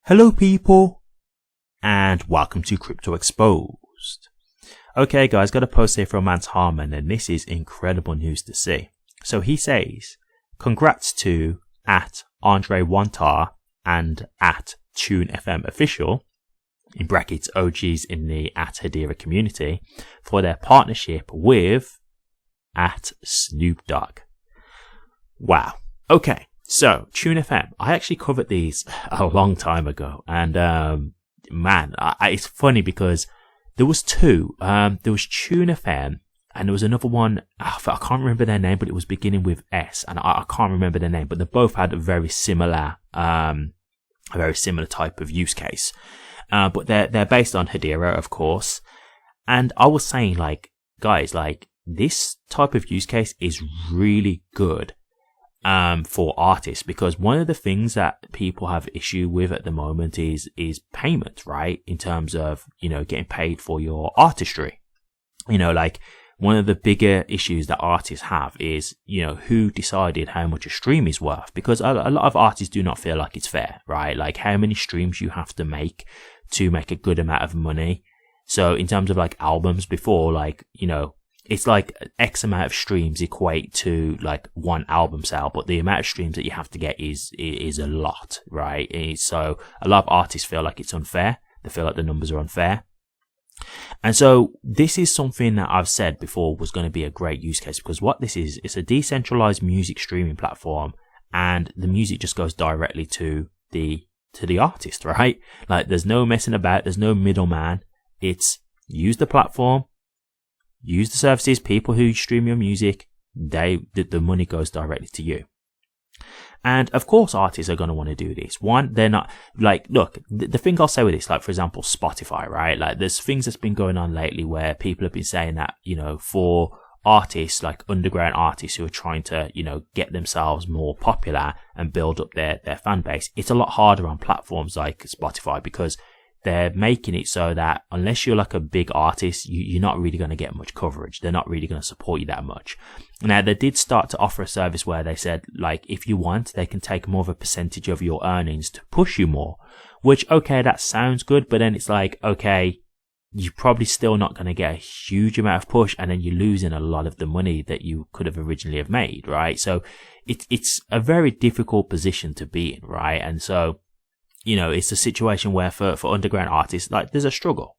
Hello people, and welcome to Crypto Exposed. Okay guys, got a post here from Mance Harmon, and this is incredible news to see. So he says, congrats to at Andre Wantar and at TuneFMOfficial, in brackets OGs in the at Hedera community, for their partnership with at Snoop Dogg. Wow. Okay. So, TuneFM, I actually covered these a long time ago, and man, it's funny because there was two. There was TuneFM, and there was another one. I can't remember their name, but it was beginning with S, and I can't remember their name. But they both had a very similar type of use case. But they're based on Hedera, of course. And I was saying, like, guys, like, this type of use case is really good for artists, because one of the things that people have issue with at the moment is payment, right? In terms of, getting paid for your artistry. Like, one of the bigger issues that artists have is, who decided how much a stream is worth, because a lot of artists do not feel like it's fair, right? Like, how many streams you have to make a good amount of money. So in terms of like albums before, like, it's like X amount of streams equate to like one album sale, but the amount of streams that you have to get is a lot, right? So a lot of artists feel like it's unfair. They feel like the numbers are unfair. And so this is something that I've said before was going to be a great use case, because what this is, it's a decentralized music streaming platform, and the music just goes directly to the artist, right? Like, there's no messing about, there's no middleman. It's use the platform, use the services, people who stream your music, the money goes directly to you. And of course artists are going to want to do this. One, they're not, like, look, the thing I'll say with this, like, for example, Spotify, right? Like, there's things that's been going on lately where people have been saying that, for artists, like underground artists who are trying to, get themselves more popular and build up their fan base, it's a lot harder on platforms like Spotify, because they're making it so that unless you're like a big artist, you're not really going to get much coverage. They're not really going to support you that much. Now, they did start to offer a service where they said, like, if you want, they can take more of a percentage of your earnings to push you more, which, okay, that sounds good, but then it's like, okay, you're probably still not going to get a huge amount of push, and then you're losing a lot of the money that you could have originally have made, right? So it's a very difficult position to be in, right? And so, it's a situation where for underground artists, like, there's a struggle.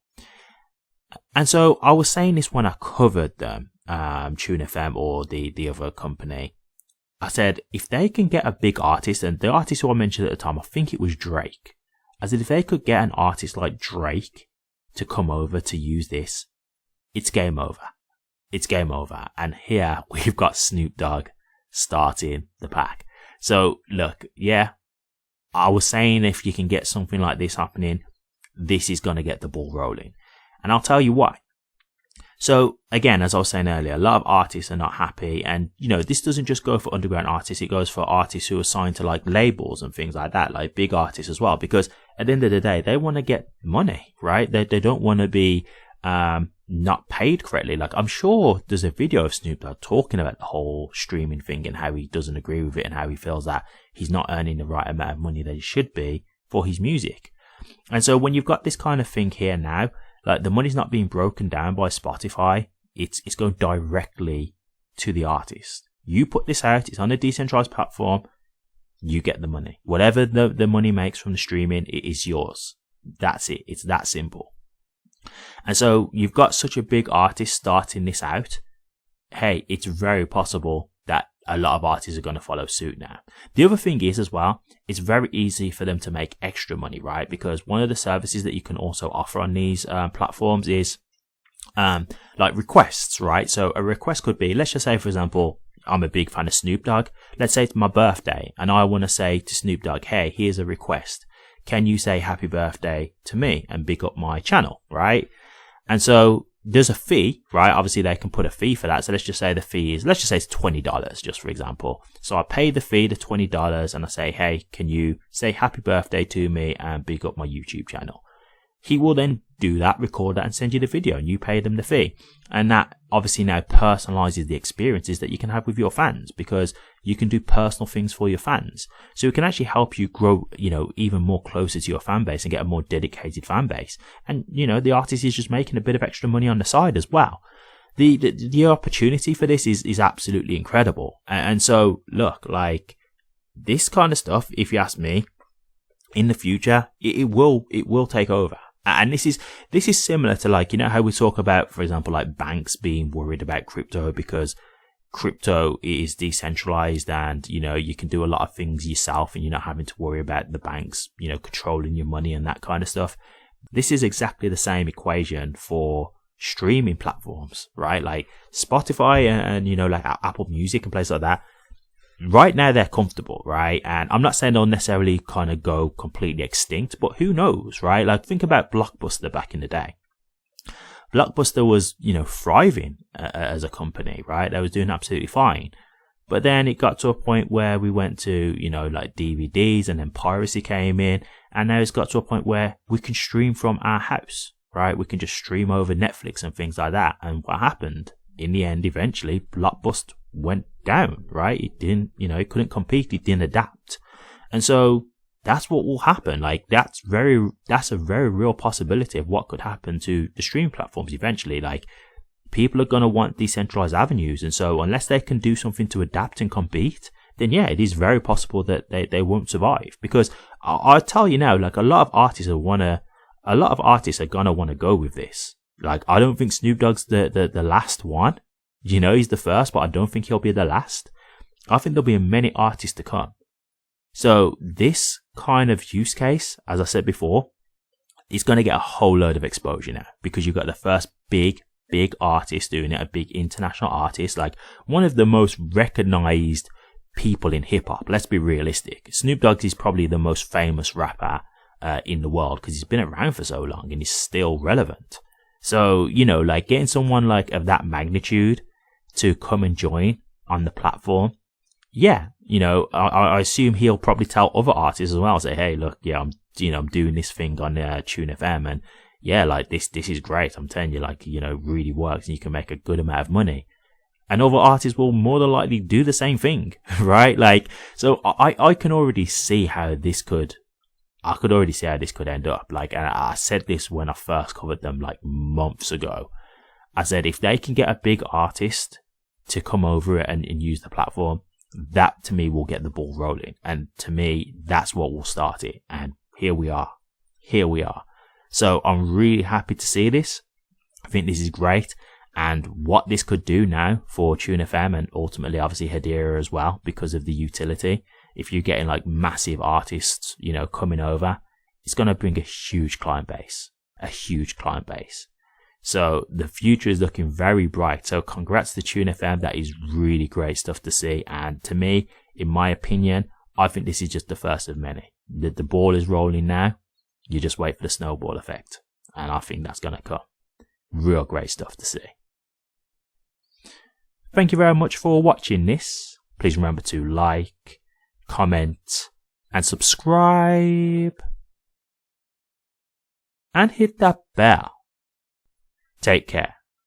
And so I was saying this when I covered them, TuneFM or the other company. I said, if they can get a big artist, and the artist who I mentioned at the time, I think it was Drake. I said, if they could get an artist like Drake to come over to use this, it's game over. It's game over. And here we've got Snoop Dogg starting the pack. So look, yeah, I was saying, if you can get something like this happening, this is going to get the ball rolling. And I'll tell you why. So again, as I was saying earlier, a lot of artists are not happy. And, this doesn't just go for underground artists. It goes for artists who are signed to like labels and things like that, like big artists as well. Because at the end of the day, they want to get money, right? They don't want to be not paid correctly. Like, I'm sure there's a video of Snoop Dogg talking about the whole streaming thing and how he doesn't agree with it, and how he feels that he's not earning the right amount of money that he should be for his music. And so when you've got this kind of thing here now, like, the money's not being broken down by Spotify, it's going directly to the artist. You put this out, it's on a decentralized platform, you get the money. Whatever the money makes from the streaming, it is yours. That's it. It's that simple. And so you've got such a big artist starting this out. Hey, it's very possible that a lot of artists are going to follow suit now. The other thing is as well, it's very easy for them to make extra money, right? Because one of the services that you can also offer on these platforms is like requests, right? So a request could be, let's just say, for example, I'm a big fan of Snoop Dogg. Let's say it's my birthday and I want to say to Snoop Dogg, hey, here's a request. Can you say happy birthday to me and big up my channel, right? And so there's a fee, right? Obviously they can put a fee for that. So let's just say the fee is, let's just say it's $20, just for example. So I pay the fee, the $20, and I say, hey, can you say happy birthday to me and big up my YouTube channel? he will then do that, record that, and send you the video, and you pay them the fee. And that obviously now personalizes the experiences that you can have with your fans, because you can do personal things for your fans. So it can actually help you grow, even more closer to your fan base and get a more dedicated fan base. And, the artist is just making a bit of extra money on the side as well. The opportunity for this is absolutely incredible. And so, look, like, this kind of stuff, if you ask me, in the future, it will take over. And this is similar to, like, how we talk about, for example, like banks being worried about crypto because crypto is decentralized and, you can do a lot of things yourself and you're not having to worry about the banks, controlling your money and that kind of stuff. This is exactly the same equation for streaming platforms, right? Like Spotify and, like Apple Music and places like that. Right now they're comfortable, right? And I'm not saying they'll necessarily kind of go completely extinct, but who knows, right? Like, think about Blockbuster back in the day. Blockbuster was, thriving as a company, right? They was doing absolutely fine. But then it got to a point where we went to, like DVDs, and then piracy came in. And now it's got to a point where we can stream from our house, right? We can just stream over Netflix and things like that. And what happened? In the end, eventually, Blockbuster went down, right? It didn't, it couldn't compete, it didn't adapt. And so that's what will happen. Like, that's a very real possibility of what could happen to the streaming platforms eventually. Like, people are going to want decentralized avenues. And so unless they can do something to adapt and compete, then yeah, it is very possible that they won't survive. Because I'll tell you now, like, a lot of artists are going to want to go with this. Like, I don't think Snoop Dogg's the last one. He's the first, but I don't think he'll be the last. I think there'll be many artists to come. So this kind of use case, as I said before, is going to get a whole load of exposure now, because you've got the first big artist doing it, a big international artist, like one of the most recognized people in hip hop. Let's be realistic. Snoop Dogg is probably the most famous rapper in the world because he's been around for so long and he's still relevant. So, like getting someone like of that magnitude to come and join on the platform. Yeah, I assume he'll probably tell other artists as well, say, hey, look, yeah, I'm doing this thing on Tune FM, and yeah, like this is great. I'm telling you, like, really works and you can make a good amount of money. And other artists will more than likely do the same thing, right? Like, so I can already see how this could end up. Like, and I said this when I first covered them like months ago. I said, if they can get a big artist to come over it and use the platform, that to me will get the ball rolling. And to me, that's what will start it. And here we are. So I'm really happy to see this. I think this is great. And what this could do now for Tune FM and ultimately obviously Hedera as well, because of the utility. If you're getting like massive artists, coming over, it's going to bring a huge client base. So the future is looking very bright. So congrats to Tune FM. That is really great stuff to see. And to me, in my opinion, I think this is just the first of many. The ball is rolling now. You just wait for the snowball effect. And I think that's going to come. Real great stuff to see. Thank you very much for watching this. Please remember to like, comment, and subscribe. And hit that bell. Take care.